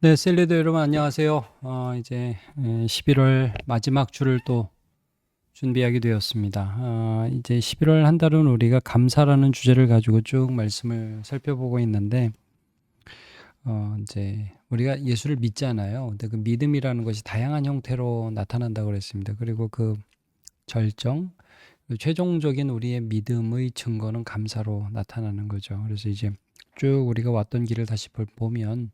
네, 셀리드 여러분 안녕하세요. 이제 11월 마지막 주를 또 준비하게 되었습니다. 이제 11월 한 달은 우리가 감사라는 주제를 가지고 쭉 말씀을 살펴보고 있는데, 이제 우리가 예수를 믿잖아요. 근데 그 믿음이라는 것이 다양한 형태로 나타난다고 그랬습니다. 그리고 그 절정, 그 최종적인 우리의 믿음의 증거는 감사로 나타나는 거죠. 그래서 이제 쭉 우리가 왔던 길을 다시 보면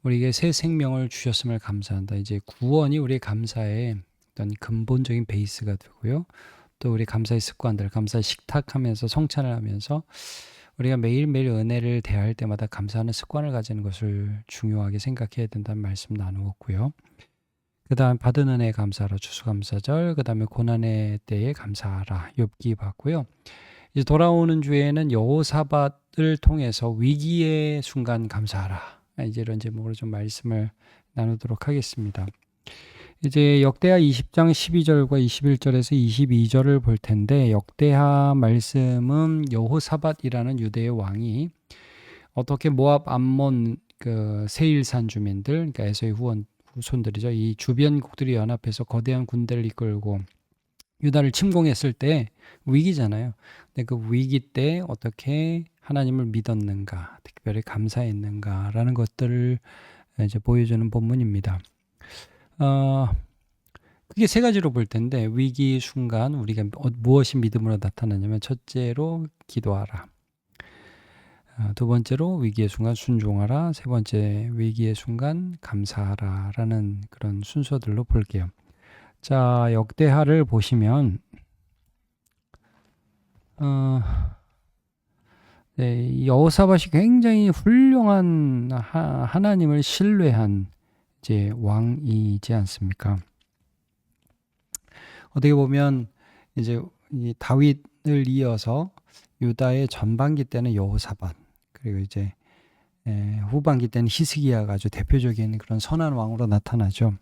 우리에게 새 생명을 주셨음을 감사한다. 이제 구원이 우리의 감사의 어떤 근본적인 베이스가 되고요. 또 우리 감사의 습관들, 감사의 식탁하면서 성찬을 하면서 우리가 매일매일 은혜를 대할 때마다 감사하는 습관을 가지는 것을 중요하게 생각해야 된다는 말씀 나누었고요. 그 다음 받은 은혜에 감사하라 추수감사절, 그 다음에 고난의 때에 감사하라 욥기 봤고요. 이제 돌아오는 주에는 여호사밧을 통해서 위기의 순간 감사하라, 이제 이런 제목으로 좀 말씀을 나누도록 하겠습니다. 이제 역대하 20장 12절과 21절에서 22절을 볼 텐데, 역대하 말씀은 여호사밧이라는 유대의 왕이 어떻게 모압, 암몬, 그 세일산 주민들, 그러니까 에서의 후손들이죠. 이 주변국들이 연합해서 거대한 군대를 이끌고 유다를 침공했을 때 위기잖아요. 근데 그 위기 때 어떻게 하나님을 믿었는가, 특별히 감사했는가라는 것들을 이제 보여주는 본문입니다. 그게 세 가지로 볼 텐데, 위기 순간 우리가 무엇이 믿음으로 나타나냐면, 첫째로 기도하라, 두 번째로 위기의 순간 순종하라, 세 번째 위기의 순간 감사하라라는 그런 순서들로 볼게요. 자, 역대하를 보시면 네, 여호사밧이 굉장히 훌륭한 하나님을 신뢰한 이제 왕이지 않습니까? 어떻게 보면 이제 이 다윗을 이어서 유다의 전반기 때는 여호사밧, 그리고 이제 후반기 때는 히스기야가 아주 대표적인 그런 선한 왕으로 나타나죠.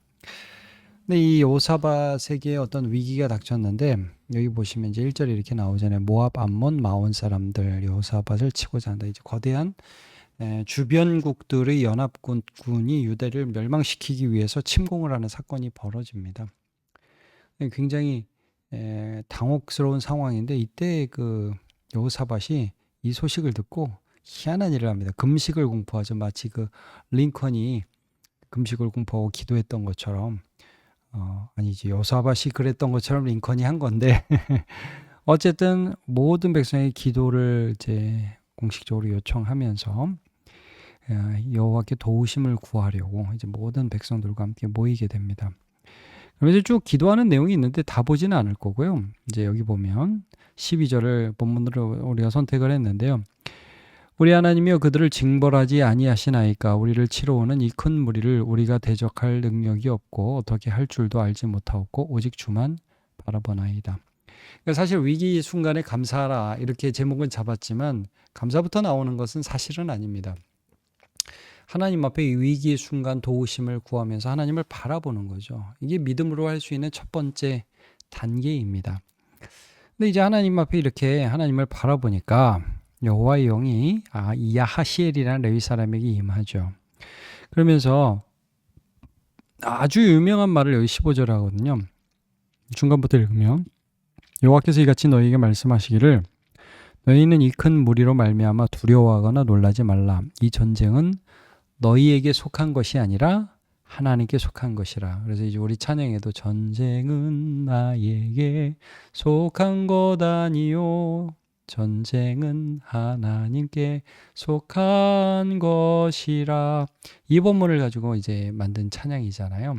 근데 이 여호사밧에게 어떤 위기가 닥쳤는데, 여기 보시면 이제 1절에 이렇게 나오잖아요. 모압, 암몬, 마온 사람들 여호사밧을 치고자 한다. 이제 거대한 주변국들의 연합군이 유대를 멸망시키기 위해서 침공을 하는 사건이 벌어집니다. 굉장히 당혹스러운 상황인데, 이때 그 여호사밧이 이 소식을 듣고 희한한 일을 합니다. 금식을 공포하죠. 마치 그 링컨이 금식을 공포하고 기도했던 것처럼, 아니지, 여호사밧이 그랬던 것처럼 링컨이 한 건데 어쨌든 모든 백성의 기도를 이제 공식적으로 요청하면서 여호와께 도우심을 구하려고 이제 모든 백성들과 함께 모이게 됩니다. 그러면서 쭉 기도하는 내용이 있는데 다 보지는 않을 거고요. 이제 여기 보면 12절을 본문으로 우리가 선택을 했는데요. 우리 하나님이여, 그들을 징벌하지 아니하시나이까. 우리를 치러 오는 이 큰 무리를 우리가 대적할 능력이 없고 어떻게 할 줄도 알지 못하옵고 오직 주만 바라보나이다. 그러니까 사실 위기 순간에 감사하라 이렇게 제목은 잡았지만, 감사부터 나오는 것은 사실은 아닙니다. 하나님 앞에 이 위기의 순간 도우심을 구하면서 하나님을 바라보는 거죠. 이게 믿음으로 할 수 있는 첫 번째 단계입니다. 근데 이제 하나님 앞에 이렇게 하나님을 바라보니까 여호와의 영이 야하시엘이라는 레위 사람에게 임하죠. 그러면서 아주 유명한 말을 여기 15절에 하거든요. 중간부터 읽으면, 여호와께서 이같이 너희에게 말씀하시기를 너희는 이 큰 무리로 말미암아 두려워하거나 놀라지 말라. 이 전쟁은 너희에게 속한 것이 아니라 하나님께 속한 것이라. 그래서 이제 우리 찬양에도 전쟁은 나에게 속한 것 아니요, 전쟁은 하나님께 속한 것이라, 이 본문을 가지고 이제 만든 찬양이잖아요.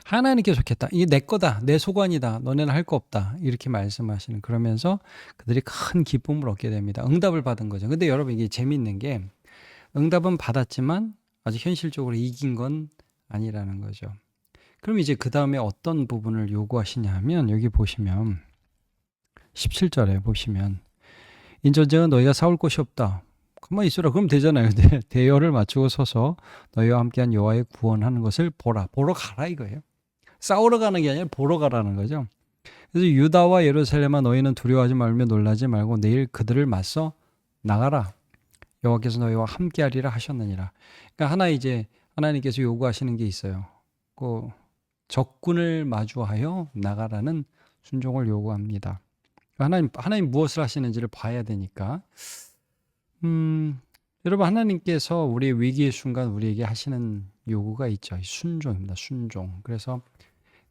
하나님께 속했다, 이게 내 거다, 내 소관이다, 너네는 할 거 없다, 이렇게 말씀하시는, 그러면서 그들이 큰 기쁨을 얻게 됩니다. 응답을 받은 거죠. 근데 여러분, 이게 재밌는 게 응답은 받았지만 아직 현실적으로 이긴 건 아니라는 거죠. 그럼 이제 그 다음에 어떤 부분을 요구하시냐 하면, 여기 보시면 17절에 보시면, 인전쟁은 너희가 싸울 곳이 없다. 가만히 있어라 그럼 되잖아요. 근데 대열을 맞추고 서서 너희와 함께한 여호와의 구원하는 것을 보라. 보러 가라 이거예요. 싸우러 가는 게 아니라 보러 가라는 거죠. 그래서 유다와 예루살렘아, 너희는 두려워하지 말며 놀라지 말고 내일 그들을 맞서 나가라. 여호와께서 너희와 함께하리라 하셨느니라. 그러니까 하나 이제 하나님께서 요구하시는 게 있어요. 그 적군을 마주하여 나가라는 순종을 요구합니다. 하나님 무엇을 하시는지를 봐야 되니까. 여러분, 하나님께서 우리의 위기의 순간 우리에게 하시는 요구가 있죠. 순종입니다. 순종. 그래서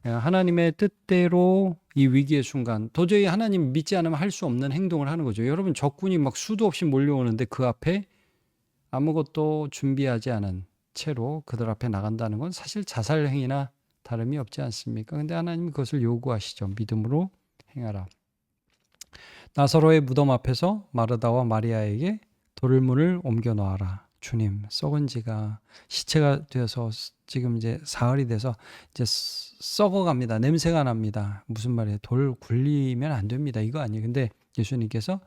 하나님의 뜻대로 이 위기의 순간 도저히 하나님 믿지 않으면 할 수 없는 행동을 하는 거죠. 여러분, 적군이 막 수도 없이 몰려오는데 그 앞에 아무것도 준비하지 않은 채로 그들 앞에 나간다는 건 사실 자살 행위나 다름이 없지 않습니까? 근데 하나님이 그것을 요구하시죠. 믿음으로 행하라. 나사로의 무덤 앞에서 마르다와 마리아에게 돌문을 옮겨 놓아라. 주님, 썩은 지가 시체가 되어서 지금 이제 사흘이 돼서 이제 썩어갑니다. 냄새가 납니다. 무슨 말이에요? 돌 굴리면 안 됩니다. 이거 아니에요. 근데 예수님께서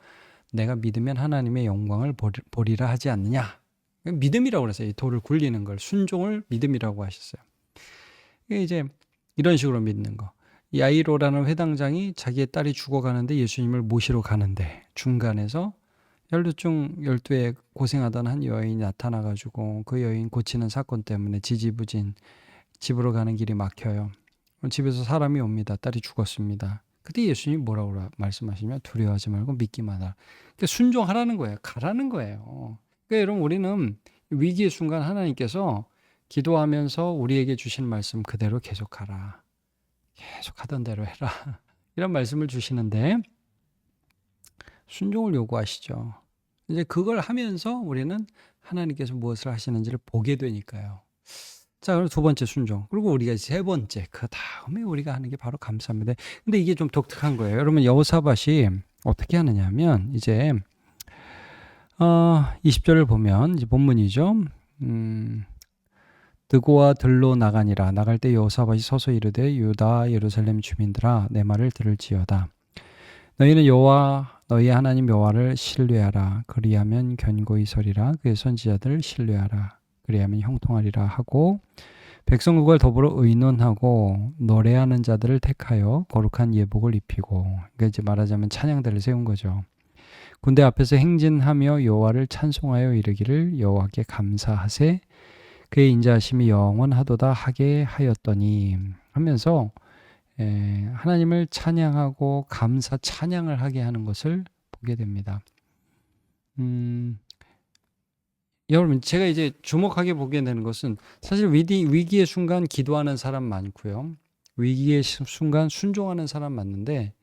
내가 믿으면 하나님의 영광을 보리라 하지 않느냐. 믿음이라고 그랬어요. 이 돌을 굴리는 걸 순종을 믿음이라고 하셨어요. 이게 이제 이런 식으로 믿는 거. 야이로라는 회당장이 자기의 딸이 죽어가는데 예수님을 모시러 가는데 중간에서 12중 12에 고생하던 한 여인이 나타나가지고 그 여인 고치는 사건 때문에 지지부진 집으로 가는 길이 막혀요. 집에서 사람이 옵니다. 딸이 죽었습니다. 그때 예수님이 뭐라고 말씀하시냐면 두려워하지 말고 믿기만 하라. 그러니까 순종하라는 거예요. 가라는 거예요. 그러니까 여러분, 우리는 위기의 순간 하나님께서 기도하면서 우리에게 주신 말씀 그대로 계속하라. 계속 하던 대로 해라. 이런 말씀을 주시는데 순종을 요구하시죠. 이제 그걸 하면서 우리는 하나님께서 무엇을 하시는지를 보게 되니까요. 자, 그럼 두 번째 순종. 그리고 우리가 세 번째, 그 다음에 우리가 하는 게 바로 감사합니다. 근데 이게 좀 독특한 거예요. 여러분, 여호사밧이 어떻게 하느냐 하면 이제 20절을 보면 이제 본문이죠. 드고와 들로 나가니라. 나갈 때 여호사밧이 서서 이르되 유다 예루살렘 주민들아 내 말을 들을지어다. 너희는 여호와 너희 하나님 여호와를 신뢰하라. 그리하면 견고히 서리라. 그의 선지자들을 신뢰하라. 그리하면 형통하리라 하고 백성국을 더불어 의논하고 노래하는 자들을 택하여 거룩한 예복을 입히고, 그러니까 이제 말하자면 찬양대를 세운 거죠. 군대 앞에서 행진하며 여호와를 찬송하여 이르기를 여호와께 감사하세. 그의 인자하심이 영원하도다 하게 하였더니 하면서 하나님을 찬양하고 감사 찬양을 하게 하는 것을 보게 됩니다. 여러분, 제가 이제 주목하게 보게 되는 것은 사실 위기의 순간 기도하는 사람 많고요. 위기의 순간 순종하는 사람 많은데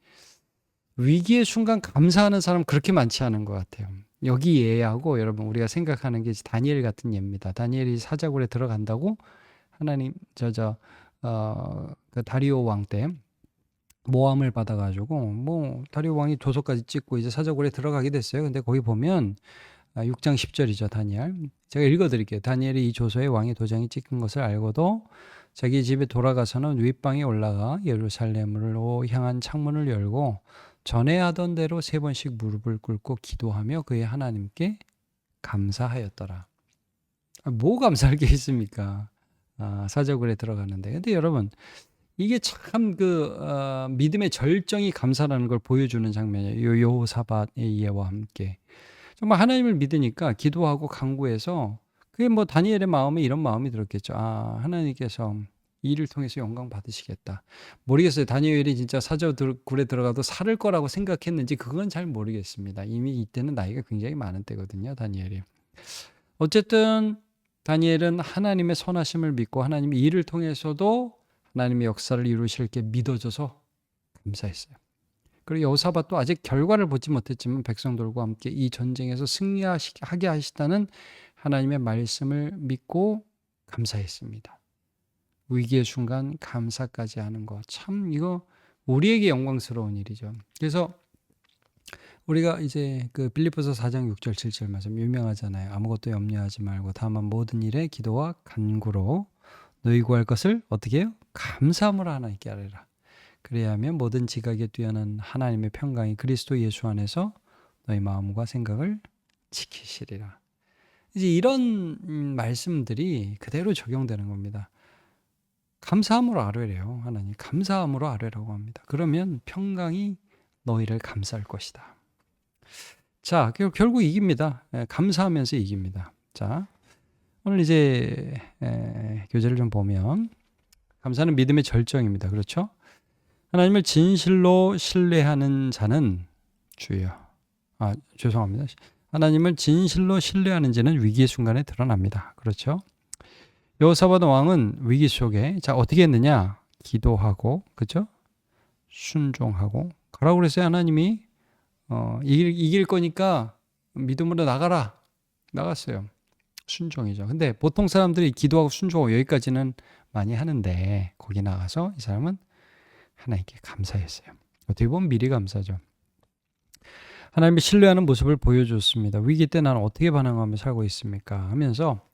위기의 순간 감사하는 사람 그렇게 많지 않은 것 같아요. 여기 예하고 여러분 우리가 생각하는 게 다니엘 같은 예입니다. 다니엘이 사자굴에 들어간다고 하나님 그 다리오 왕 때 모함을 받아가지고 다리오 왕이 조서까지 찍고 이제 사자굴에 들어가게 됐어요. 근데 거기 보면 6장 10절이죠. 다니엘. 제가 읽어드릴게요. 다니엘이 이 조서에 왕의 도장이 찍힌 것을 알고도 자기 집에 돌아가서는 윗방에 올라가 예루살렘으로 향한 창문을 열고 전에 하던 대로 3번씩 무릎을 꿇고 기도하며 그의 하나님께 감사하였더라. 뭐 감사할 게 있습니까? 사자굴에 들어가는데. 근데 여러분, 이게 참 믿음의 절정이 감사라는 걸 보여주는 장면이에요. 여호사밧의 예와 함께. 정말 하나님을 믿으니까 기도하고 간구해서 그게 다니엘의 마음에 이런 마음이 들었겠죠. 하나님께서 이 일을 통해서 영광 받으시겠다. 모르겠어요. 다니엘이 진짜 사자굴에 들어가도 살을 거라고 생각했는지 그건 잘 모르겠습니다. 이미 이때는 나이가 굉장히 많은 때거든요. 다니엘이. 어쨌든 다니엘은 하나님의 선하심을 믿고 하나님이 이 일을 통해서도 하나님의 역사를 이루실 게 믿어져서 감사했어요. 그리고 여호사밧도 아직 결과를 보지 못했지만 백성들과 함께 이 전쟁에서 승리하게 하시다는 하나님의 말씀을 믿고 감사했습니다. 위기의 순간 감사까지 하는 것, 참 이거 우리에게 영광스러운 일이죠. 그래서 우리가 이제 그 빌립보서 4장 6절 7절 말씀 유명하잖아요. 아무것도 염려하지 말고 다만 모든 일에 기도와 간구로 너희 구할 것을 어떻게 해요? 감사함으로 하나님께 아뢰라. 그래야 하면 모든 지각에 뛰어난 하나님의 평강이 그리스도 예수 안에서 너희 마음과 생각을 지키시리라. 이제 이런 말씀들이 그대로 적용되는 겁니다. 감사함으로 아뢰래요. 하나님 감사함으로 아뢰라고 합니다. 그러면 평강이 너희를 감쌀 것이다. 자, 결국 이깁니다. 감사하면서 이깁니다. 자, 오늘 이제 교재를 좀 보면 감사는 믿음의 절정입니다. 그렇죠? 하나님을 진실로 신뢰하는 자는 주여. 죄송합니다. 하나님을 진실로 신뢰하는 자는 위기의 순간에 드러납니다. 그렇죠? 여호사밧 왕은 위기 속에 자 어떻게 했느냐? 기도하고 그렇죠? 순종하고 가라고 그랬어요. 하나님이 이길 거니까 믿음으로 나갔어요. 순종이죠. 근데 보통 사람들이 기도하고 순종하고 여기까지는 많이 하는데 거기 나가서 이 사람은 하나님께 감사했어요. 어떻게 보면 미리 감사죠. 하나님이 신뢰하는 모습을 보여줬습니다. 위기 때 나는 어떻게 반응하며 살고 있습니까? 하면서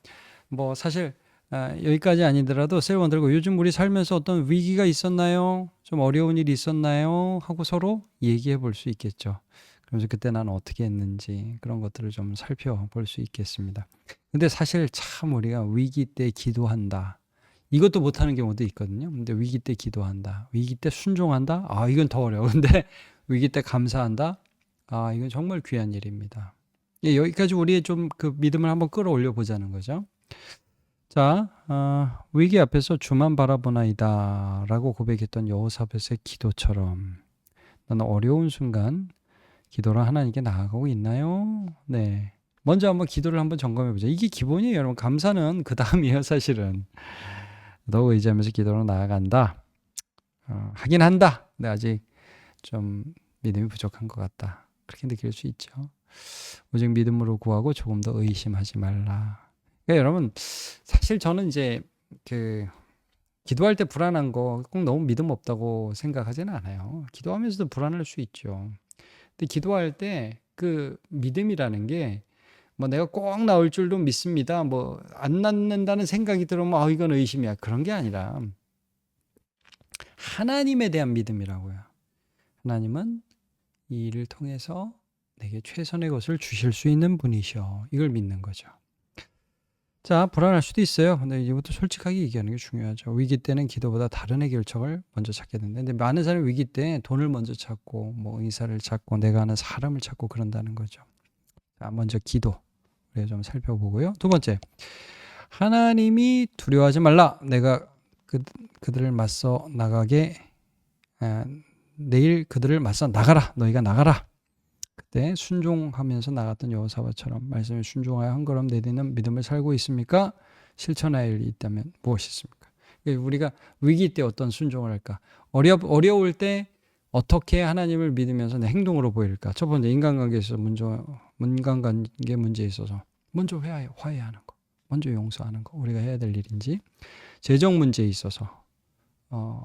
뭐 사실 여기까지 아니더라도 셀원 들고 요즘 우리 살면서 어떤 위기가 있었나요? 좀 어려운 일이 있었나요? 하고 서로 얘기해 볼 수 있겠죠. 그러면서 그때 나는 어떻게 했는지 그런 것들을 좀 살펴볼 수 있겠습니다. 근데 사실 참 우리가 위기 때 기도한다. 이것도 못하는 경우도 있거든요. 근데 위기 때 기도한다. 위기 때 순종한다. 이건 더 어려워. 근데 위기 때 감사한다. 이건 정말 귀한 일입니다. 여기까지 우리의 좀 그 믿음을 한번 끌어올려 보자는 거죠. 자, 위기 앞에서 주만 바라보나이다 라고 고백했던 여호사밧의 기도처럼 나는 어려운 순간 기도를 하나님께 나아가고 있나요? 네. 먼저 한번 기도를 한번 점검해 보자. 이게 기본이에요, 여러분. 감사는 그 다음이에요, 사실은. 너 의지하면서 기도로 나아간다. 하긴 한다. 근데 아직 좀 믿음이 부족한 것 같다. 그렇게 느낄 수 있죠. 오직 믿음으로 구하고 조금 더 의심하지 말라. 그러니까 여러분, 사실 저는 이제 기도할 때 불안한 거 꼭 너무 믿음 없다고 생각하지는 않아요. 기도하면서도 불안할 수 있죠. 근데 기도할 때 그 믿음이라는 게 뭐 내가 꼭 나올 줄도 믿습니다. 뭐 안 낫는다는 생각이 들으면 이건 의심이야. 그런 게 아니라 하나님에 대한 믿음이라고요. 하나님은 이 일을 통해서 내게 최선의 것을 주실 수 있는 분이셔. 이걸 믿는 거죠. 자, 불안할 수도 있어요. 근데 이제부터 솔직하게 얘기하는 게 중요하죠. 위기 때는 기도보다 다른 해결책을 먼저 찾게 되는데, 근데 많은 사람이 위기 때 돈을 먼저 찾고, 뭐 의사를 찾고, 내가 아는 사람을 찾고 그런다는 거죠. 자, 먼저 기도. 우리가 좀 살펴보고요. 두 번째, 하나님이 두려워하지 말라. 내가 그들을 맞서 나가게, 내일 그들을 맞서 나가라. 너희가 나가라. 그때 순종하면서 나갔던 여호사밧처럼 말씀에 순종하여 한 걸음 내딛는 믿음을 살고 있습니까? 실천할 일이 있다면 무엇이 있습니까? 우리가 위기 때 어떤 순종을 할까? 어려울 때 어떻게 하나님을 믿으면서 내 행동으로 보일까? 첫 번째, 인간관계에서 인간관계 문제에 있어서 먼저 화해하는 거, 먼저 용서하는 거, 우리가 해야 될 일인지. 재정 문제에 있어서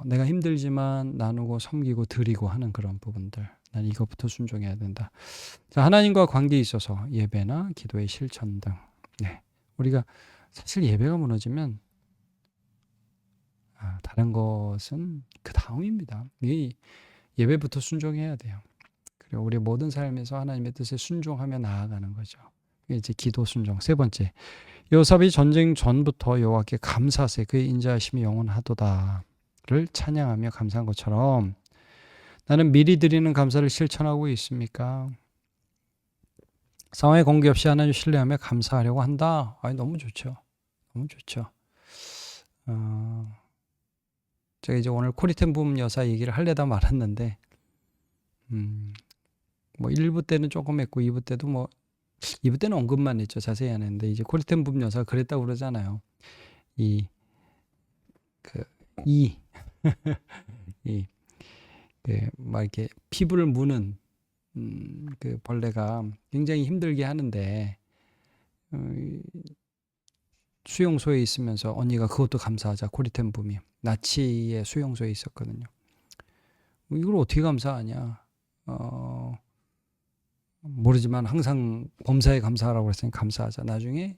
내가 힘들지만 나누고 섬기고 드리고 하는 그런 부분들, 난 이것부터 순종해야 된다. 자, 하나님과 관계에 있어서 예배나 기도의 실천 등. 네, 우리가 사실 예배가 무너지면 다른 것은 그 다음입니다. 이 예배부터 순종해야 돼요. 그리고 우리 모든 삶에서 하나님의 뜻에 순종하며 나아가는 거죠. 이게 이제 기도 순종. 세 번째, 여호사밧이 전쟁 전부터 여호와께 감사하세 그의 인자하심이 영원하도다를 찬양하며 감사한 것처럼 나는 미리 드리는 감사를 실천하고 있습니까? 상황에 관계없이 하나님 신뢰하며 감사하려고 한다. 너무 좋죠. 너무 좋죠. 제가 이제 오늘 코리텐붐 여사 얘기를 하려다 말았는데, 뭐 1부 때는 조금 했고 2부 때도 2부 때는 언급만 했죠. 자세히 안 했는데 이제 코리텐붐 여사가 그랬다고 그러잖아요. 막 이렇게 피부를 무는 그 벌레가 굉장히 힘들게 하는데 수용소에 있으면서 언니가 그것도 감사하자. 코리텐붐이 나치의 수용소에 있었거든요. 이걸 어떻게 감사하냐? 모르지만 항상 범사에 감사하라고 그랬으니 감사하자. 나중에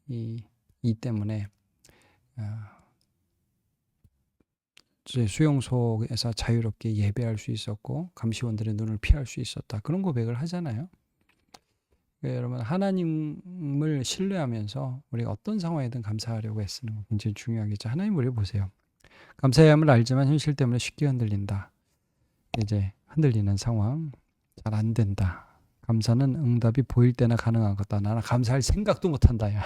이 때문에 수용소에서 자유롭게 예배할 수 있었고 감시원들의 눈을 피할 수 있었다. 그런 고백을 하잖아요. 그러니까 여러분, 하나님을 신뢰하면서 우리가 어떤 상황이든 감사하려고 애쓰는 거 굉장히 중요하겠죠. 하나님 우리 보세요. 감사해야 함을 알지만 현실 때문에 쉽게 흔들린다. 이제 흔들리는 상황, 잘 안 된다. 감사는 응답이 보일 때나 가능한 거다. 나는 감사할 생각도 못한다. 야.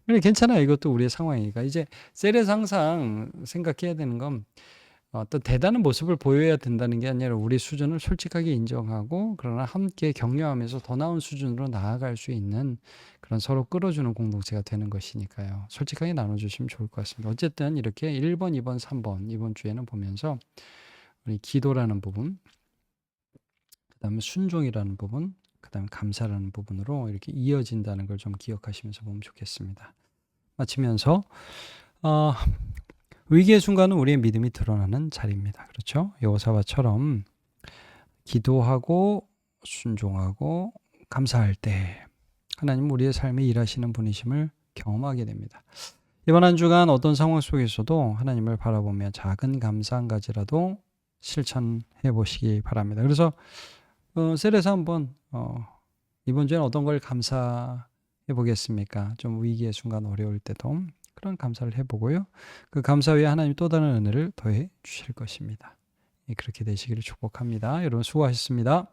근데 괜찮아요. 이것도 우리의 상황이니까. 이제 셀에서 항상 생각해야 되는 건 어떤 대단한 모습을 보여야 된다는 게 아니라 우리 수준을 솔직하게 인정하고 그러나 함께 격려하면서 더 나은 수준으로 나아갈 수 있는 그런 서로 끌어주는 공동체가 되는 것이니까요. 솔직하게 나눠주시면 좋을 것 같습니다. 어쨌든 이렇게 1번, 2번, 3번 이번 주에는 보면서 우리 기도라는 부분, 그 다음에 순종이라는 부분, 그 다음에 감사라는 부분으로 이렇게 이어진다는 걸 좀 기억하시면서 보면 좋겠습니다. 마치면서 위기의 순간은 우리의 믿음이 드러나는 자리입니다. 그렇죠? 여호사밧처럼 기도하고 순종하고 감사할 때 하나님 우리의 삶에 일하시는 분이심을 경험하게 됩니다. 이번 한 주간 어떤 상황 속에서도 하나님을 바라보며 작은 감사 한 가지라도 실천해 보시기 바랍니다. 그래서 셀에서 한번 이번 주에는 어떤 걸 감사해 보겠습니까? 좀 위기의 순간 어려울 때도 그런 감사를 해보고요. 그 감사 위에 하나님 또 다른 은혜를 더해 주실 것입니다. 그렇게 되시기를 축복합니다. 여러분 수고하셨습니다.